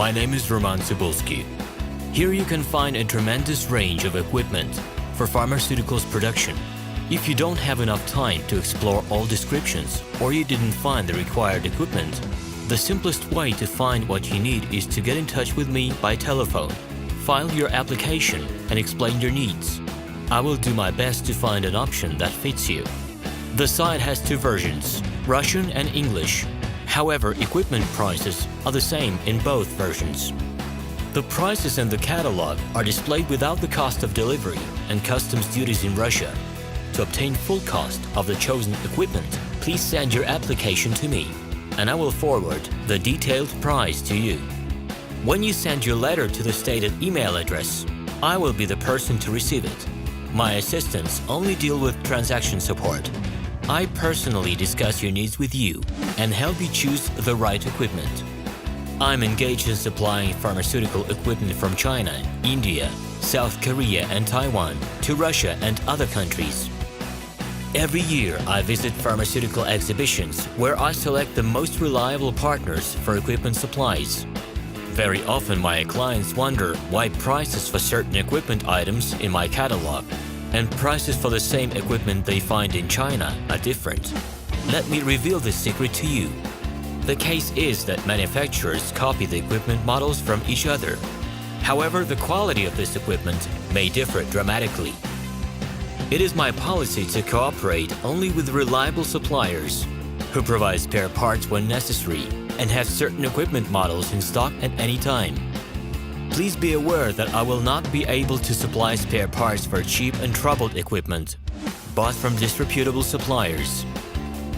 my name is Roman Cybulski. Here you can find a tremendous range of equipment for pharmaceuticals production. If you don't have enough time to explore all descriptions or you didn't find the required equipment, the simplest way to find what you need is to get in touch with me by telephone. File your application and explain your needs. I will do my best to find an option that fits you. The site has two versions, Russian and English. However, equipment prices are the same in both versions. The prices in the catalog are displayed without the cost of delivery and customs duties in Russia. To obtain full cost of the chosen equipment, please send your application to me, and I will forward the detailed price to you. When you send your letter to the stated email address, I will be the person to receive it. My assistants only deal with transaction support. I personally discuss your needs with you and help you choose the right equipment. I'm engaged in supplying pharmaceutical equipment from China, India, South Korea and Taiwan to Russia and other countries. Every year, I visit pharmaceutical exhibitions where I select the most reliable partners for equipment supplies. Very often, my clients wonder why prices for certain equipment items in my catalog and prices for the same equipment they find in China are different. Let me reveal this secret to you. The case is that manufacturers copy the equipment models from each other. However, the quality of this equipment may differ dramatically. It is my policy to cooperate only with reliable suppliers who provide spare parts when necessary and have certain equipment models in stock at any time. Please be aware that I will not be able to supply spare parts for cheap and troubled equipment bought from disreputable suppliers.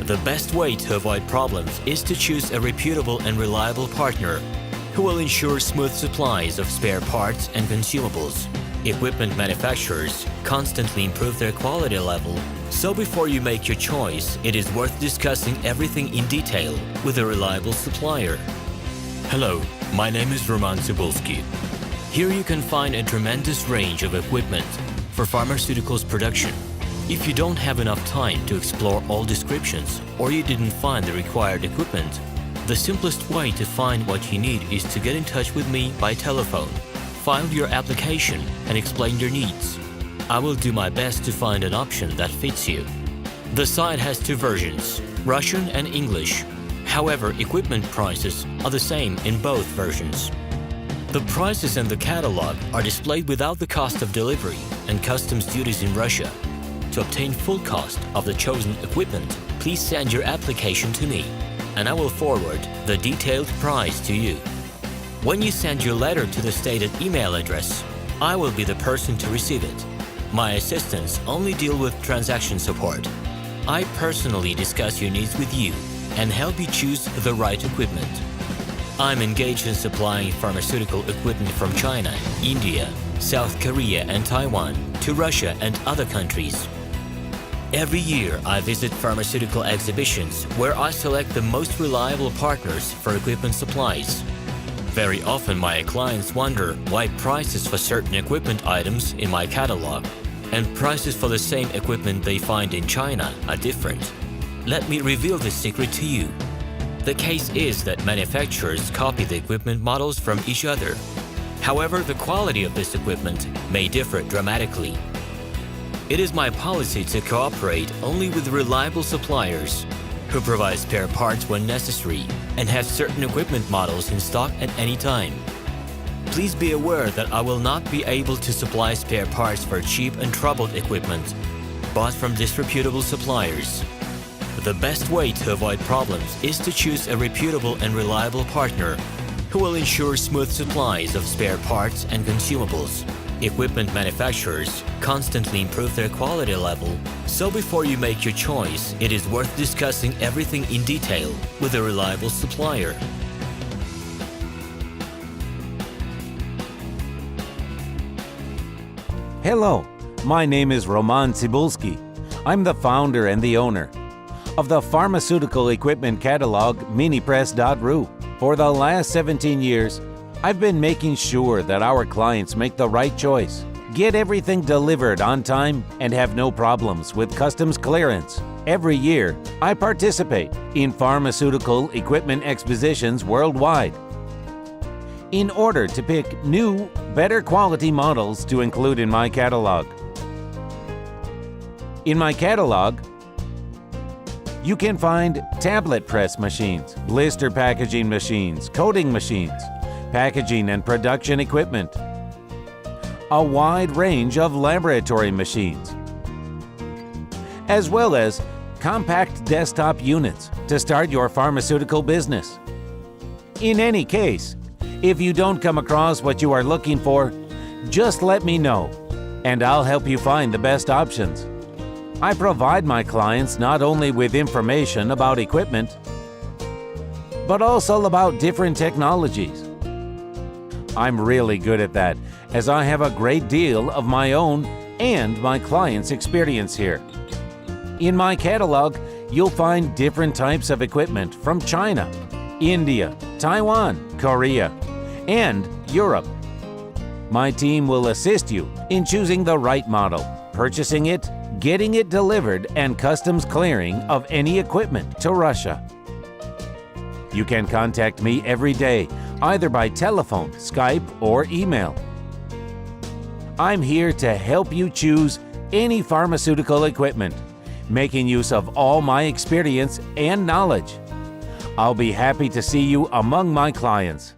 The best way to avoid problems is to choose a reputable and reliable partner who will ensure smooth supplies of spare parts and consumables. Equipment manufacturers constantly improve their quality level, so before you make your choice, it is worth discussing everything in detail with a reliable supplier. Hello, my name is Roman Cybulski. Here you can find a tremendous range of equipment for pharmaceuticals production. If you don't have enough time to explore all descriptions or you didn't find the required equipment, the simplest way to find what you need is to get in touch with me by telephone. File your application and explain your needs. I will do my best to find an option that fits you. The site has two versions, Russian and English. However, equipment prices are the same in both versions. The prices in the catalog are displayed without the cost of delivery and customs duties in Russia. To obtain full cost of the chosen equipment, please send your application to me, and I will forward the detailed price to you. When you send your letter to the stated email address, I will be the person to receive it. My assistants only deal with transaction support. I personally discuss your needs with you and help you choose the right equipment. I'm engaged in supplying pharmaceutical equipment from China, India, South Korea and Taiwan to Russia and other countries. Every year, I visit pharmaceutical exhibitions where I select the most reliable partners for equipment supplies. Very often, my clients wonder why prices for certain equipment items in my catalog and prices for the same equipment they find in China are different. Let me reveal this secret to you. The case is that manufacturers copy the equipment models from each other. However, the quality of this equipment may differ dramatically. It is my policy to cooperate only with reliable suppliers who provide spare parts when necessary and have certain equipment models in stock at any time. Please be aware that I will not be able to supply spare parts for cheap and troubled equipment bought from disreputable suppliers. The best way to avoid problems is to choose a reputable and reliable partner who will ensure smooth supplies of spare parts and consumables. Equipment manufacturers constantly improve their quality level, so before you make your choice, it is worth discussing everything in detail with a reliable supplier. Hello, my name is Roman Cybulski. I'm the founder and the owner of the pharmaceutical equipment catalog minipress.ru. For the last 17 years, I've been making sure that our clients make the right choice, get everything delivered on time, and have no problems with customs clearance. Every year, I participate in pharmaceutical equipment expositions worldwide. in order to pick new, better quality models to include in my catalog. In my catalog, you can find tablet press machines, blister packaging machines, coating machines, packaging and production equipment, a wide range of laboratory machines, as well as compact desktop units to start your pharmaceutical business. In any case, if you don't come across what you are looking for, just let me know, and I'll help you find the best options. I provide my clients not only with information about equipment, but also about different technologies. I'm really good at that, as I have a great deal of my own and my clients' experience here. In my catalog, you'll find different types of equipment from China, India, Taiwan, Korea, and Europe. My team will assist you in choosing the right model, purchasing it, getting it delivered, and customs clearing of any equipment to Russia. You can contact me every day, either by telephone, Skype, or email. I'm here to help you choose any pharmaceutical equipment, making use of all my experience and knowledge. I'll be happy to see you among my clients.